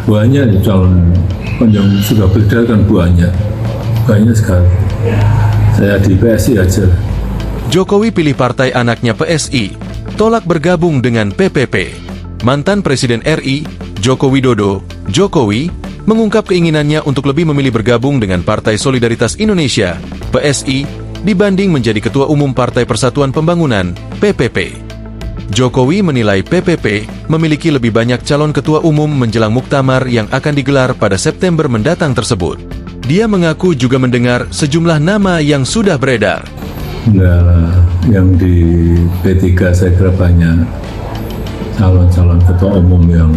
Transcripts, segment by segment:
Banyak calon yang sudah beredar kan banyak sekali. Saya di PSI aja. Jokowi pilih partai anaknya PSI, tolak bergabung dengan PPP. Mantan Presiden RI, Joko Widodo, Jokowi, mengungkap keinginannya untuk lebih memilih bergabung dengan Partai Solidaritas Indonesia, PSI, dibanding menjadi Ketua Umum Partai Persatuan Pembangunan, PPP. Jokowi menilai PPP memiliki lebih banyak calon ketua umum menjelang muktamar yang akan digelar pada September mendatang tersebut. Dia mengaku juga mendengar sejumlah nama yang sudah beredar. Nah, yang di P3 saya kira banyak calon-calon ketua umum yang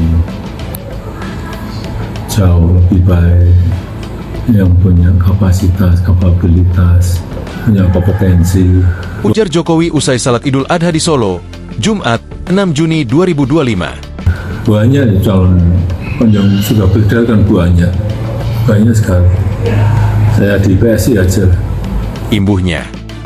jauh lebih baik, yang punya kapabilitas, punya kompetensi. Ujar Jokowi usai Salat Idul Adha di Solo, Jumat, 6 Juni 2025. Banyak calon yang sudah beredar kan banyak sekali. Saya di PSI aja. Imbuhnya.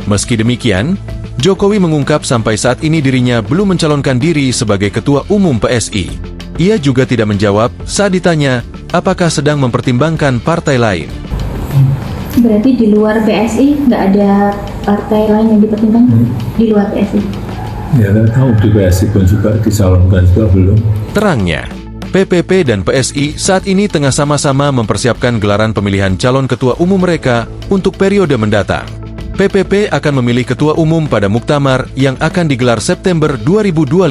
Meski demikian, Jokowi mengungkap sampai saat ini dirinya belum mencalonkan diri sebagai Ketua Umum PSI. Ia juga tidak menjawab saat ditanya apakah sedang mempertimbangkan partai lain. Berarti di luar PSI nggak ada partai lain yang dipertimbangkan di luar PSI? Ya nggak tahu, di PSI pun juga dicalonkan juga belum. Terangnya, PPP dan PSI saat ini tengah sama-sama mempersiapkan gelaran pemilihan calon ketua umum mereka untuk periode mendatang. PPP akan memilih ketua umum pada muktamar yang akan digelar September 2025.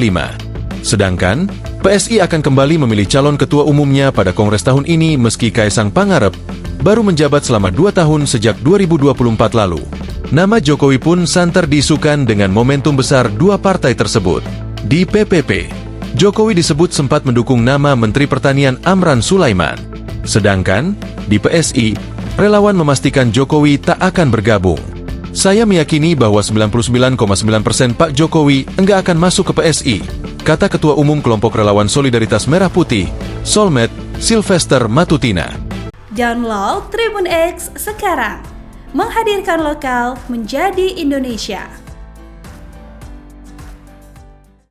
Sedangkan, PSI akan kembali memilih calon ketua umumnya pada Kongres tahun ini meski Kaisang Pangarep baru menjabat selama 2 tahun sejak 2024 lalu. Nama Jokowi pun santer diisukan dengan momentum besar dua partai tersebut. Di PPP, Jokowi disebut sempat mendukung nama Menteri Pertanian Amran Sulaiman. Sedangkan, di PSI, relawan memastikan Jokowi tak akan bergabung. Saya meyakini bahwa 99,9% Pak Jokowi enggak akan masuk ke PSI, kata Ketua Umum Kelompok Relawan Solidaritas Merah Putih, Solmed, Sylvester Matutina. Download Tribun X sekarang, menghadirkan lokal menjadi Indonesia.